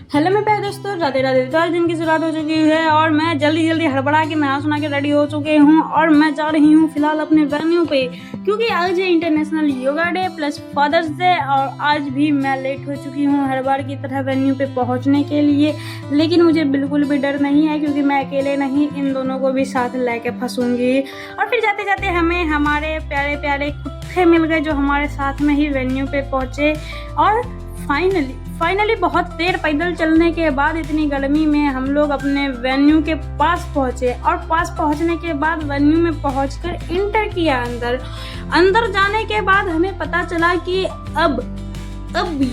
Hello मेरे प्यारे दोस्तों, राधे राधे। तो आज दिन की शुरुआत हो चुकी है और मैं जल्दी जल्दी हड़बड़ा के नहा सुना के रेडी हो चुके हूँ और मैं जा रही हूँ फिलहाल अपने वेन्यू पे, क्योंकि आज है international yoga day plus father's day. और आज भी मैं लेट हो चुकी हूँ हर बार की तरह वेन्यू पे पहुँचने के लिए, लेकिन मुझे बिल्कुल भी डर नहीं है क्योंकि मैं अकेले नहीं, इन दोनों को भी साथ लेके फंसूंगी। और फिर जाते जाते हमें हमारे प्यारे प्यारे कुत्ते मिल गए जो हमारे साथ में ही वेन्यू पे पहुँचे। और फाइनली बहुत देर पैदल चलने के बाद इतनी गर्मी में हम लोग अपने वेन्यू के पास पहुंचे और पास पहुंचने के बाद वेन्यू में पहुंचकर इंटर किया। अंदर जाने के बाद हमें पता चला कि अब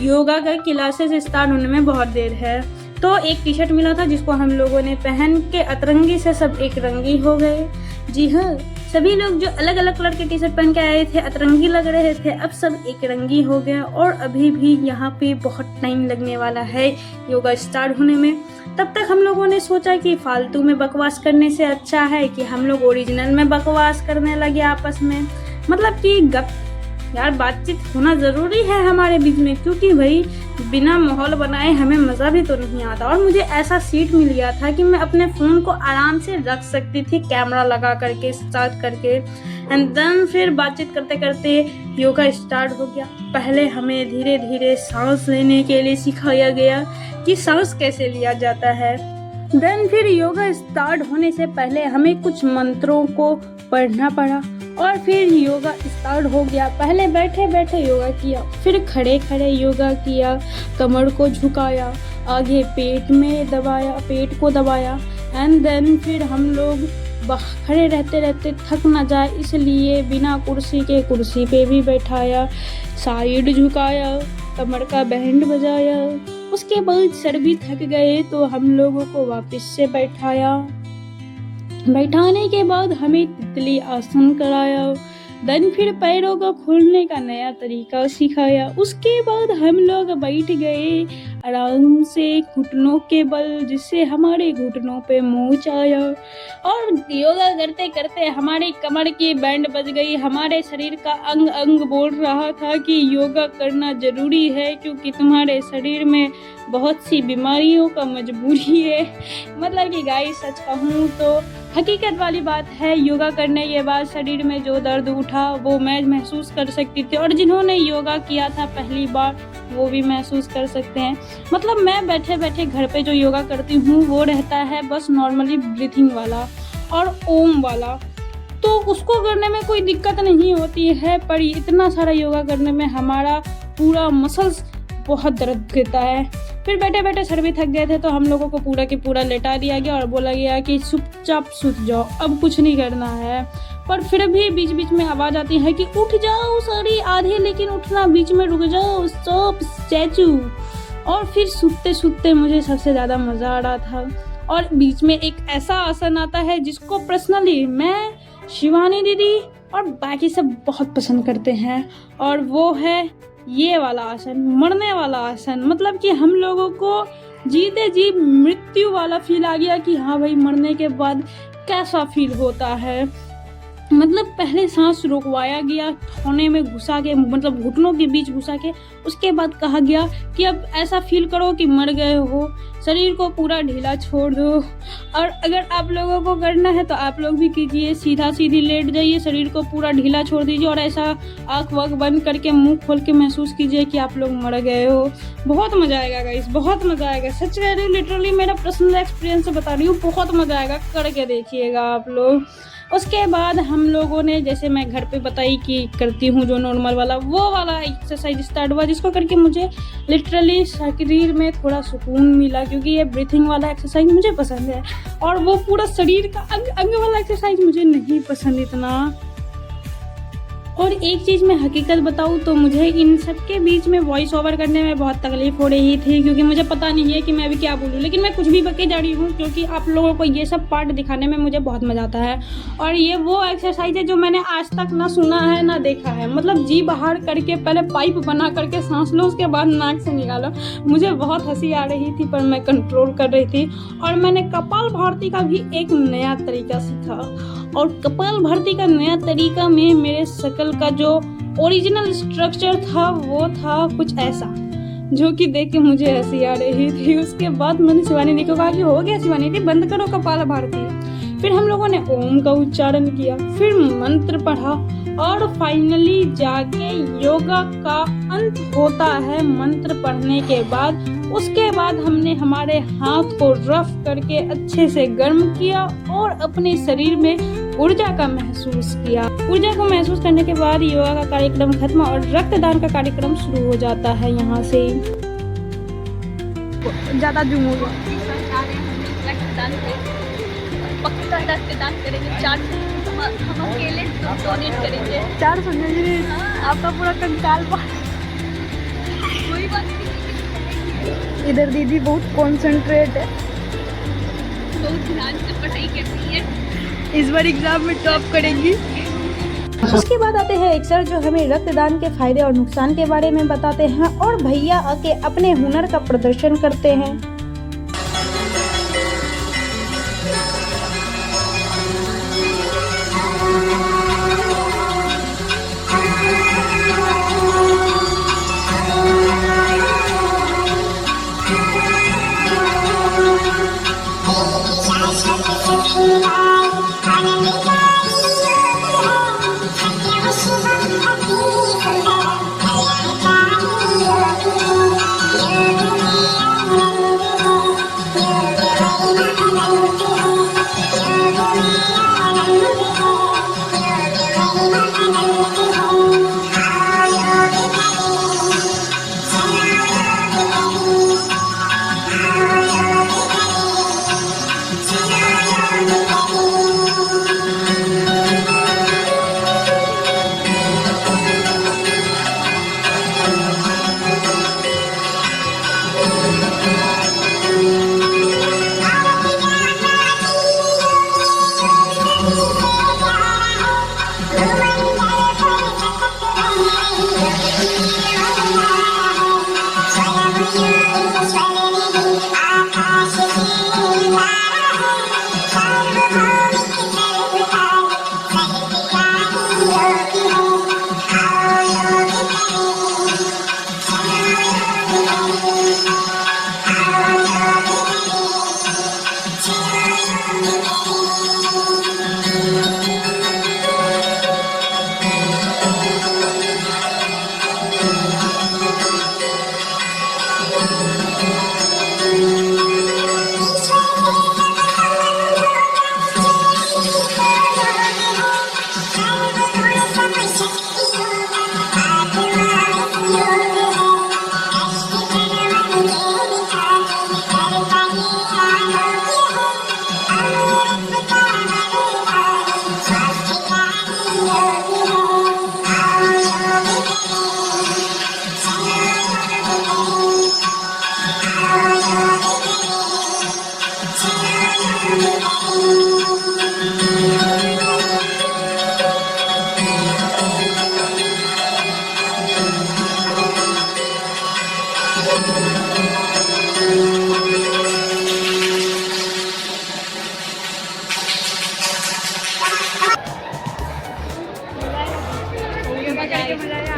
योगा का क्लासेस स्टार्ट होने में बहुत देर है। तो एक टी शर्ट मिला था जिसको हम लोगों ने पहन के अतरंगी से सब एक रंगी हो गए। जी हाँ, सभी लोग जो अलग अलग कलर के टी शर्ट पहन के आए थे अतरंगी लग रहे थे, अब सब एक रंगी हो गए। और अभी भी यहाँ पे बहुत टाइम लगने वाला है योगा स्टार्ट होने में। तब तक हम लोगों ने सोचा कि फालतू में बकवास करने से अच्छा है कि हम लोग ओरिजिनल में बकवास करने लगे आपस में। मतलब कि यार बातचीत होना ज़रूरी है हमारे बीच में, क्योंकि भाई बिना माहौल बनाए हमें मज़ा भी तो नहीं आता। और मुझे ऐसा सीट मिल गया था कि मैं अपने फ़ोन को आराम से रख सकती थी कैमरा लगा करके स्टार्ट करके। एंड देन फिर बातचीत करते करते योगा स्टार्ट हो गया। पहले हमें धीरे धीरे सांस लेने के लिए सिखाया गया कि सांस कैसे लिया जाता है। देन फिर योगा स्टार्ट होने से पहले हमें कुछ मंत्रों को पढ़ना पड़ा और फिर योगा स्टार्ट हो गया। पहले बैठे बैठे योगा किया, फिर खड़े खड़े योगा किया, कमर को झुकाया, आगे पेट को दबाया। एंड देन फिर हम लोग खड़े रहते रहते थक ना जाए इसलिए बिना कुर्सी के कुर्सी पे भी बैठाया, साइड झुकाया, कमर का बैंड बजाया। उसके बाद सर भी थक गए तो हम लोगों को वापस से बैठाने के बाद हमें तितली आसन कराया। देन फिर पैरों को खोलने का नया तरीका सिखाया। उसके बाद हम लोग बैठ गए आराम से घुटनों के बल, जिससे हमारे घुटनों पे मोच आया। और योगा करते करते हमारी कमर की बैंड बज गई। हमारे शरीर का अंग अंग बोल रहा था कि योगा करना ज़रूरी है, क्योंकि तुम्हारे शरीर में बहुत सी बीमारियों का मजबूरी है। मतलब कि गाइस सच कहूँ तो हकीकत वाली बात है, योगा करने के बाद शरीर में जो दर्द उठा वो मैं महसूस कर सकती थी, और जिन्होंने योगा किया था पहली बार वो भी महसूस कर सकते हैं। मतलब मैं बैठे बैठे घर पे जो योगा करती हूँ वो रहता है बस नॉर्मली ब्रीथिंग वाला और ओम वाला, तो उसको करने में कोई दिक्कत नहीं होती है। पर इतना सारा योगा करने में हमारा पूरा मसल्स बहुत दर्द देता है। फिर बैठे बैठे सर भी थक गए थे तो हम लोगों को पूरा के पूरा लेटा दिया गया और बोला गया कि चुपचाप सूत जाओ, अब कुछ नहीं करना है। पर फिर भी बीच बीच में आवाज़ आती है कि उठ जाओ सारी आधे, लेकिन उठना बीच में रुक जाओ, स्टॉप स्टैचू। और फिर सूतते सूतते मुझे सबसे ज़्यादा मज़ा आ रहा था। और बीच में एक ऐसा आसन आता है जिसको पर्सनली मैं, शिवानी दीदी और बाकी सब बहुत पसंद करते हैं, और वो है ये वाला आसन, मरने वाला आसन। मतलब कि हम लोगों को जीते जी मृत्यु वाला फील आ गया कि हाँ भाई मरने के बाद कैसा फील होता है। मतलब पहले सांस रुकवाया गया, ठोने में घुसा के, मतलब घुटनों के बीच घुसा के, उसके बाद कहा गया कि अब ऐसा फील करो कि मर गए हो, शरीर को पूरा ढीला छोड़ दो। और अगर आप लोगों को करना है तो आप लोग भी कीजिए, सीधा सीधी लेट जाइए, शरीर को पूरा ढीला छोड़ दीजिए और ऐसा आँख वाँख बंद करके मुंह खोल के महसूस कीजिए कि आप लोग मर गए हो। बहुत मज़ा आएगा गाइस, बहुत मज़ा आएगा, सच कह रही हूँ, लिटरली मेरा पर्सनल एक्सपीरियंस से बता रही हूँ, बहुत मज़ा आएगा, करके देखिएगा आप लोग। उसके बाद हम लोगों ने, जैसे मैं घर पे बताई कि करती हूँ जो नॉर्मल वाला, वो वाला एक्सरसाइज स्टार्ट हुआ, जिसको करके मुझे लिटरली शरीर में थोड़ा सुकून मिला, क्योंकि ये ब्रीथिंग वाला एक्सरसाइज मुझे पसंद है और वो पूरा शरीर का अंग वाला एक्सरसाइज मुझे नहीं पसंद इतना। और एक चीज़ मैं हकीकत बताऊँ तो मुझे इन सब के बीच में वॉइस ओवर करने में बहुत तकलीफ हो रही थी, क्योंकि मुझे पता नहीं है कि मैं अभी क्या बोलूँ, लेकिन मैं कुछ भी बके जा रही हूँ क्योंकि आप लोगों को ये सब पार्ट दिखाने में मुझे बहुत मज़ा आता है। और ये वो एक्सरसाइज है जो मैंने आज तक ना सुना है ना देखा है। मतलब जी बाहर करके पहले पाइप बना करके सांस लो, उसके बाद नाक से निकालो। मुझे बहुत हंसी आ रही थी पर मैं कंट्रोल कर रही थी। और मैंने कपालभाति का भी एक नया तरीका सीखा, और कपालभाति का नया तरीका में मेरे शकल का जो ओरिजिनल स्ट्रक्चर था वो था कुछ ऐसा। जो कि देख के मुझे हंसी आ रही थी। उसके बाद मैंने शिवानी दी को कहा कि हो गया शिवानी दी, बंद करो कपाल भारती। फिर हम लोगों ने ओम का उच्चारण किया, फिर मंत्र पढ़ा और फाइनली जाके योगा का अंत होता है मंत्र पढ़ने के बाद। उसके बाद हमने हमारे हाथ को रफ करके अच्छे से गर्म किया और अपने शरीर में ऊर्जा का महसूस किया। ऊर्जा को महसूस करने के बाद योगा का कार्यक्रम खत्म और रक्तदान का कार्यक्रम शुरू हो जाता है। यहाँ से ज्यादा जूम हो गया। पक्का रक्तदान करेंगे, हम अकेले डोनेट करेंगे 400 आपका पूरा कंकाल कोई बात नहीं। इधर दीदी बहुत कॉन्सेंट्रेट है, बहुत ध्यान से पढ़ाई करती है, इस बार एग्जाम में टॉप करेंगी। उसके बाद आते हैं एक सर जो हमें रक्तदान के फायदे और नुकसान के बारे में बताते हैं और भैया आके अपने हुनर का प्रदर्शन करते हैं।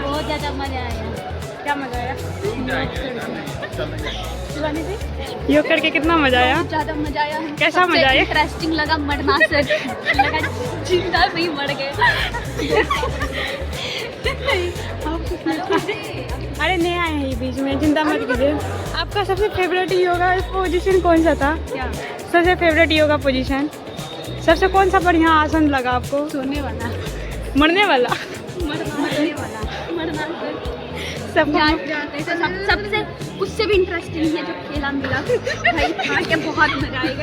बहुत ज्यादा मजा आया। क्या मजा आया? योग करके कितना मजा आया? ज्यादा मजा आया। कैसा मजा आया? इंटरेस्टिंग लगा, मरना से लगा जिंदा भी मर गए। अरे नहीं आए हैं बीच में, चिंता मत कीजिए। आपका सबसे फेवरेट योगा पोजीशन कौन सा था? क्या सबसे फेवरेट योगा पोजीशन, सबसे कौन सा बढ़िया आसन लगा आपको? सोने वाला, मरने वाला, मरने वाला, मरना सब सबसे उससे भी इंटरेस्टिंग है जो खेला मिला भाई, खा के बहुत मजा आएगा।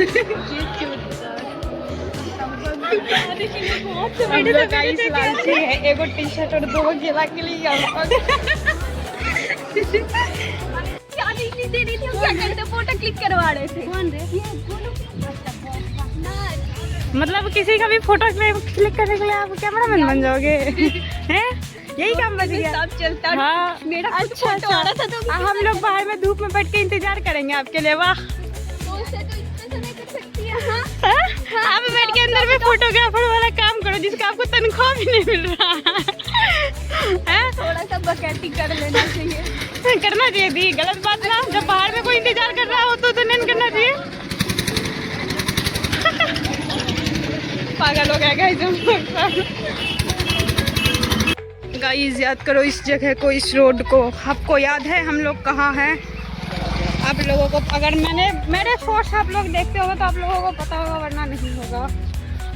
एगो टी शर्ट और 2 केला के लिए क्या नहीं दे रही थी, क्या करते, फोटो क्लिक करवा रहे थे। कौन रे? मतलब किसी का भी फोटो क्लिक करने के लिए आप कैमरामैन बन जाओगे हैं? यही काम बच गया। सब चलता। हाँ मेरा अच्छा फोटो आ रहा था तो हम लोग बाहर में धूप में बैठ के इंतजार करेंगे आपके लिए। वाह, तो उसे तो इतने तो नहीं कर सकती है। हाँ आप बैठ के अंदर में फोटोग्राफर वाला काम करो जिसका आपको तनख्वाह भी नहीं मिल रहा है। थोड़ा सा बकैती कर लेना चाहिए। करना चाहिए थी, गलत बात ना। जब बाहर में कोई इंतजार कर रहा हो तो नहीं करना चाहिए। पागल हो गया गाइस। याद करो इस जगह को, इस रोड को। आपको याद है हम लोग कहाँ हैं? आप लोगों को अगर मेरे शॉर्ट्स आप लोग देखते होगे तो आप लोगों को पता होगा, वरना नहीं होगा।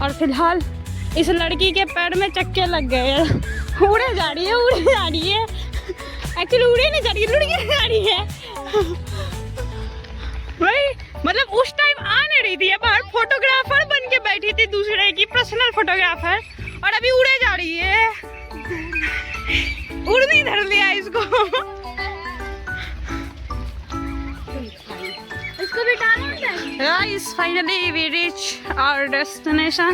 और फिलहाल इस लड़की के पैर में चक्के लग गए हैं। उड़े जा रही है एक्चुअली उड़े नहीं जा रही है, लुढ़के जा रही है भाई। मतलब उस टाइम आ नहीं रही थी, बाहर फोटोग्राफर बन के बैठी थी, दूसरे की पर्सनल फोटोग्राफर, और अभी उड़े जा रही है। उड़नी धर लिया इसको। इसको भी डालना है। Guys, finally we reach our destination.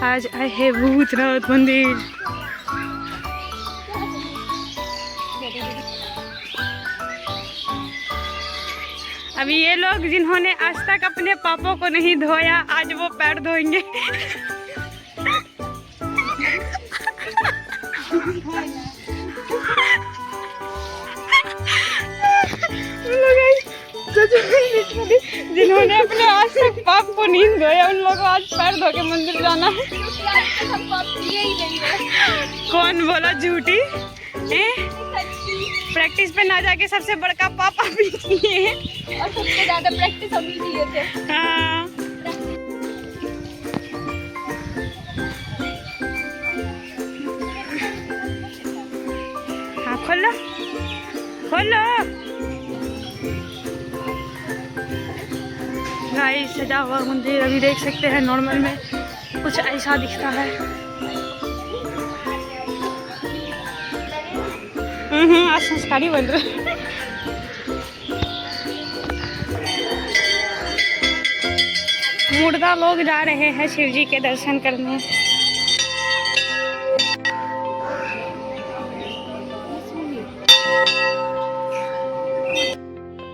आज आए हैं भूतनाथ मंदिर। अभी ये लोग जिन्होंने आज तक अपने पापों को नहीं धोया, आज वो पैर धोएंगे। जिन्होंने अपने आज तक पाप को नहीं धोया, उन लोगों को आज पैर धो के मंदिर जाना है। हम पाप किए ही नहीं। कौन बोला झूठी? प्रैक्टिस पे ना जाके सबसे बड़का पाप आप ही किए हैं, और सबसे ज्यादा प्रैक्टिस हम ही किए थे। हाँ। हाँ, खोलो खोलो। गाइस, सजा हुआ मंदिर अभी देख सकते हैं। नॉर्मल में कुछ ऐसा दिखता है। आज संस्कारी बन रहे। मुर्दा लोग जा रहे हैं शिव जी के दर्शन करने।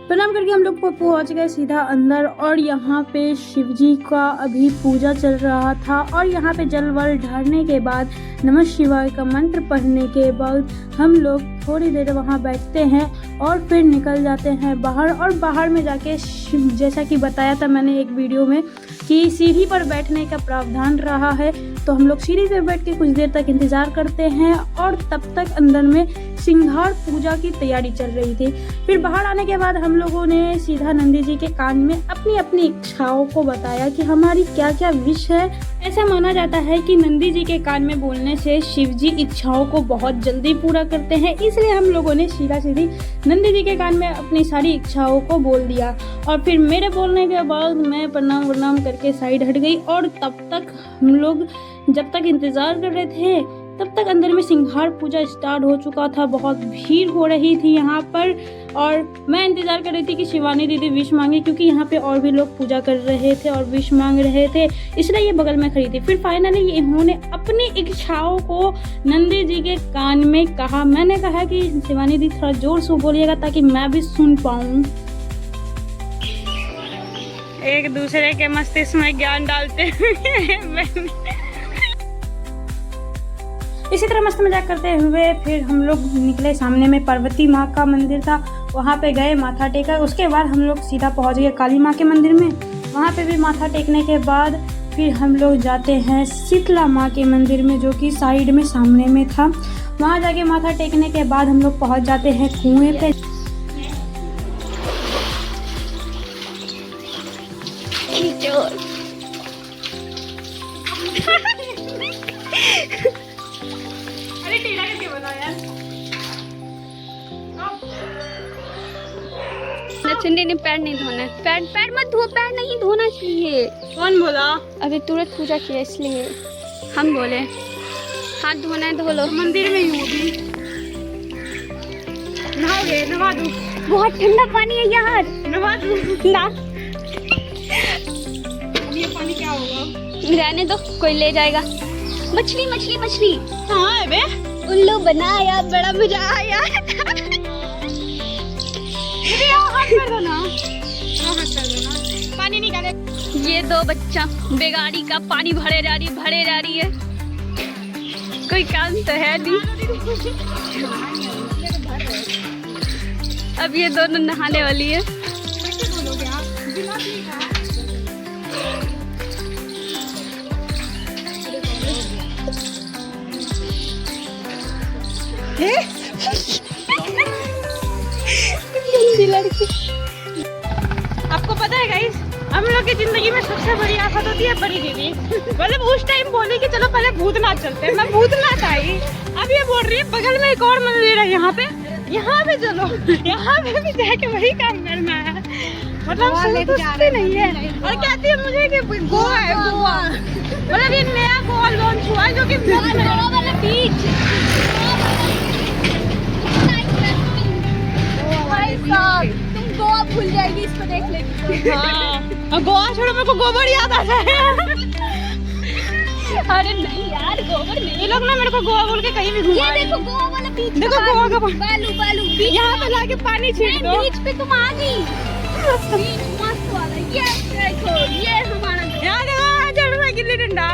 प्रणाम करके हम लोग को पहुंच गए सीधा अंदर, और यहाँ पे शिव जी का अभी पूजा चल रहा था। और यहाँ पे जल वल ढारने के बाद, नमः शिवाय का मंत्र पढ़ने के बाद हम लोग थोड़ी देर वहाँ बैठते हैं और फिर निकल जाते हैं बाहर। और बाहर में जाके जैसा कि बताया था मैंने एक वीडियो में कि सीढ़ी पर बैठने का प्रावधान रहा है, तो हम लोग सीढ़ी पर बैठ के कुछ देर तक इंतज़ार करते हैं। और तब तक अंदर में सिंघार पूजा की तैयारी चल रही थी। फिर बाहर आने के बाद हम लोगों ने सीधा नंदी जी के कान में अपनी अपनी इच्छाओं को बताया कि हमारी क्या क्या विश है। ऐसा माना जाता है कि नंदी जी के कान में बोलने से शिव जी इच्छाओं को बहुत जल्दी पूरा करते हैं, इसलिए हम लोगों ने सीधा सीधी नंदी जी के कान में अपनी सारी इच्छाओं को बोल दिया। और फिर मेरे बोलने के बाद मैं प्रणाम वरनाम करके साइड हट गई। और तब तक हम लोग जब तक इंतज़ार कर रहे थे, तब तक अंदर में सिंघार पूजा स्टार्ट हो चुका था। बहुत भीड़ हो रही थी यहाँ पर, और मैं इंतज़ार कर रही थी कि शिवानी दीदी विश मांगे, क्योंकि यहाँ पे और भी लोग पूजा कर रहे थे और विश मांग रहे थे, इसलिए ये बगल में खड़ी थी। फिर फाइनली इन्होंने अपनी इच्छाओं को नंदी जी के कान में कहा। मैंने कहा कि शिवानी दीदी थोड़ा जोर से बोलिएगा ताकि मैं भी सुन पाऊँ। एक दूसरे के मस्तिष्क में ज्ञान डालते हुए इसी तरह मस्त मजाक करते हुए फिर हम लोग निकले। सामने में पार्वती माँ का मंदिर था, वहाँ पे गए, माथा टेका। उसके बाद हम लोग सीधा पहुँच गए काली माँ के मंदिर में। वहाँ पे भी माथा टेकने के बाद फिर हम लोग जाते हैं शीतला माँ के मंदिर में, जो कि साइड में सामने में था। वहाँ जाके माथा टेकने के बाद हम लोग पहुँच जाते हैं कुएँ पे। चंडी ने पैर नहीं धोना, पैर मत धो, पैर नहीं धोना चाहिए। कौन बोला? अभी तुरंत पूजा किया इसलिए हम बोले हाथ धोना है, धो लो। मंदिर में ही होगी। नहाओगे? नहा दूँ? बहुत ठंडा पानी है यार। नहा दूँ? ना, ये पानी क्या होगा? रहने दो, कोई ले जाएगा। मछली मछली मछली। कहाँ है बे? उल्लू बनाया, बड़ा मजा आया। हाथ कर दो ना, हाथ कर दो ना, पानी निकाले। ये दो बच्चा बेगाड़ी का पानी भरे जा रही है। कोई काम तो है नहीं। अब ये दोनों नहाने वाली है। लड़की। आपको पता है गाइस, हम लोग की जिंदगी में सबसे बड़ी आफत होती है बड़ी दीदी। मतलब उस टाइम बोली कि चलो पहले भूतनाथ चलते हैं, मैं भूतनाथ आई। अब ये बोल रही है बगल में एक और मंदिर है यहाँ पे चलो, यहाँ पे भी जाके वही काम करना है। मतलब सोचते नहीं है और कहती है मुझे कि गोवा है गोवा। मतलब ये नया गोवा लॉन्च हुआ है जो कि गोवा वाला बीच। तुम गोवा भूल जाएगी इसको देख लेगी। हाँ गोवा छोड़ो, मेरे को गोबर याद आ जाए। अरे नहीं यार गोबर नहीं। ये लोग ना मेरे को गोवा बोल के कहीं भी घुमा। ये देखो गोवा वाला बीच, देखो गोवा का बालू बालू बीच। यहाँ पे लाके पानी छीट दो। बीच पे तुम आ गई। बीच मस्त वाला ये देखो, ये हमारा यहाँ देखो चल रहा है गिल्ली डंडा।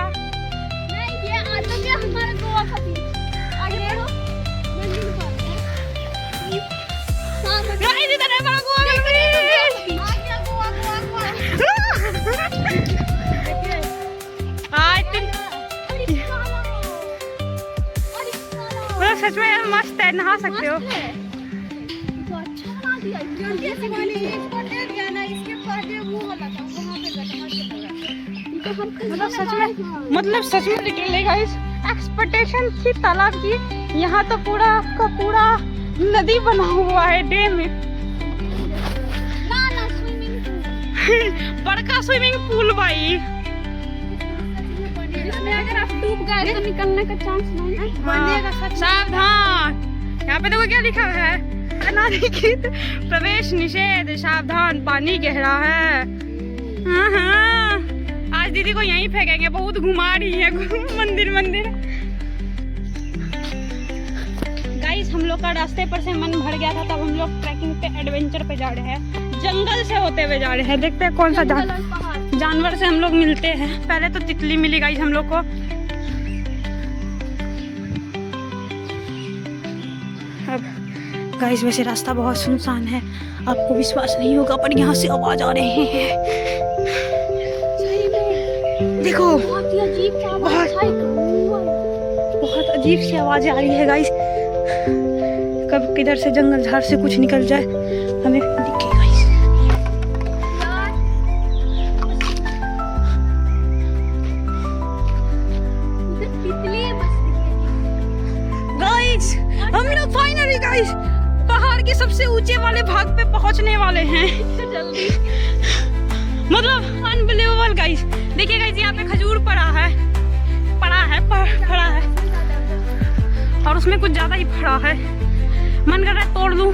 नहीं ये आजम ये हमारा गोवा का बीच। आगे बढ़ो। मंदिर पर गाइस इधर है हमारा गोवा का बीच। आ गया गोवा गोवा गोवा। सच में मस्त है, नहा सकते हो। तो अच्छा बना दिया। मतलब सच में लिटरली गाइस एक्सपेक्टेशन थी तालाब की, यहाँ तो पूरा आपका पूरा नदी बना हुआ है डैम में। ना स्विमिंग पूल। बड़का स्विमिंग पूल भाई। इसमें अगर आप डूब गए तो निकलने का चांस नहीं है। हाँ, सावधान। यहाँ पे देखो क्या लिखा है, अनाधिकृत प्रवेश निषेध, सावधान पानी गहरा है। हाँ आज दीदी को यहीं फेंकेंगे, बहुत घुमा रही है मंदिर। गाइस हम लोग का रास्ते पर से मन भर गया था, तब हम लोग ट्रैकिंग पे एडवेंचर पे जा रहे हैं। जंगल से होते हुए जा रहे हैं, देखते हैं कौन सा जानवर से हम लोग मिलते हैं। पहले तो तितली मिली गाइस हम लोग को। अब गाइस वैसे रास्ता बहुत सुनसान है, आपको विश्वास नहीं होगा पर यहाँ से आवाज आ रहे हैं। देखो बहुत अजीब सी आवाजें आ रही है गाइस। कब किधर से जंगल झाड़ से कुछ निकल जाए हमें दिखे गाइस। गाइस हम लोग फाइनली गाइस पहाड़ के सबसे ऊंचे वाले भाग पे पहुंचने वाले हैं। जल्दी मतलब अनबिलीवेबल गाइस। देखिए गाइस यहाँ पे खजूर पड़ा है और उसमें कुछ ज्यादा ही फड़ा है। मन कर रहा है तोड़ लूं।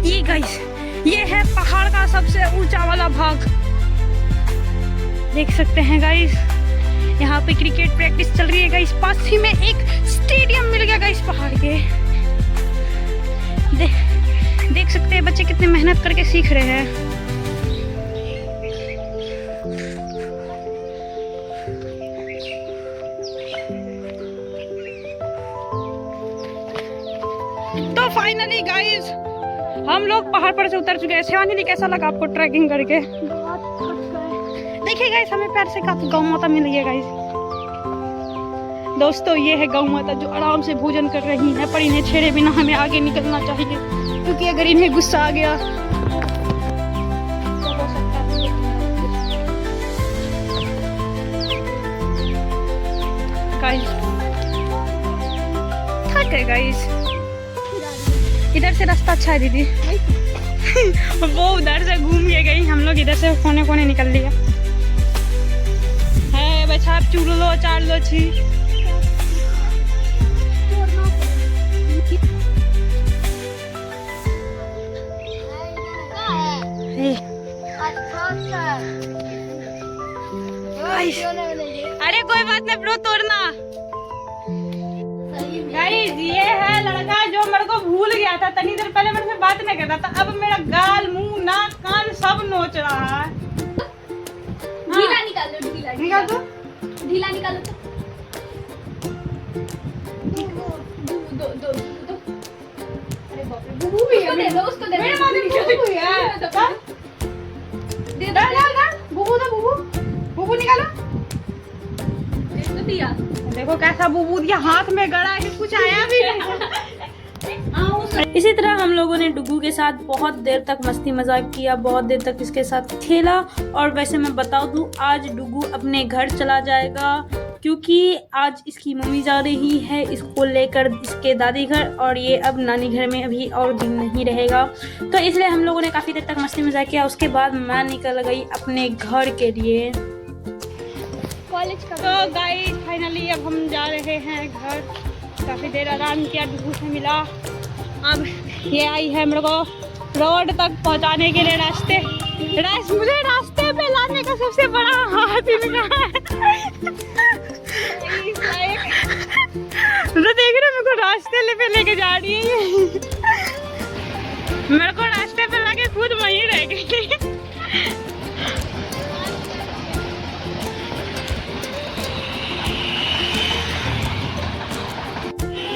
ये गाइस ये है पहाड़ का सबसे ऊंचा वाला भाग, देख सकते हैं गाइस। यहाँ पे क्रिकेट प्रैक्टिस चल रही है गाइस। पास ही में एक स्टेडियम मिल गया गाइस पहाड़ के। देख सकते हैं बच्चे कितने मेहनत करके सीख रहे हैं। तो फाइनली गाइस हम लोग पहाड़ पर से उतर चुके हैं। शिवानी कैसा लगा आपको ट्रैकिंग करके? देखिए गाइस हमें पैर से काफी गौ माता मिल गई है गाइस। दोस्तों ये है गौ माता जो आराम से भोजन कर रही है, पर इन्हें छेड़े बिना हमें आगे निकलना चाहिए, क्योंकि अगर इन्हें गुस्सा आ गया तो हो सकता है। गाइस थक गए गाइस। इधर से रास्ता अच्छा है दीदी। वो उधर से घूम के गई, हम लोग इधर से कोने कोने निकल लिया है। बच्चा आप चूड़ लो चार लो छी। अरे कोई बात नहीं ब्रो, तोड़ना। गाइस ये है लड़का जो मेरे को भूल गया था, तनी देर पहले मेरे से बात नहीं करता था, अब मेरा गाल मुंह नाक कान सब नोच रहा है। ढीला निकाल दो, ढीला निकाल दो, ढीला निकालो। अरे बाप रे, बुबू भी है। उसको दे दो मेरे माथे में बुबू भी है। बुबू दो, बुबू निकालो। तो दिया। देखो कैसा बुबू दिया, हाथ में गड़ा है, कुछ आया भी नहीं। इसी तरह हम लोगों ने डुगू के साथ बहुत देर तक मस्ती मजाक किया, बहुत देर तक इसके साथ खेला। और वैसे मैं बता दूं, आज डुगू अपने घर चला जाएगा क्योंकि आज इसकी मम्मी जा रही है इसको लेकर इसके दादी घर, और ये अब नानी घर में अभी और दिन नहीं रहेगा। तो इसलिए हम लोगों ने काफ़ी देर तक मस्ती मजाक किया। उसके बाद मैं निकल गई अपने घर के लिए। कॉलेज का। तो गाइस फाइनली अब हम जा रहे हैं घर। काफ़ी देर आराम किया, डुगू से मिला। अब ये आई है मेरे को रोड तक पहुंचाने के लिए मुझे रास्ते पे लाने का सबसे बड़ा हाथ इनका है। तो देख रहे मेरे को रास्ते पे लेके जा रही है। मेरे को रास्ते पे लाके खुद वहीं रह गई।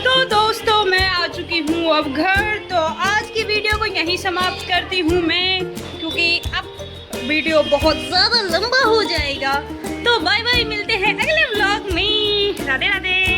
तो दोस्तों मैं आ चुकी हूँ अब घर। तो आज की वीडियो को यहीं समाप्त करती हूँ मैं, क्योंकि अब वीडियो बहुत ज़्यादा लंबा हो जाएगा। तो बाय बाय, मिलते हैं अगले व्लॉग में। राधे राधे।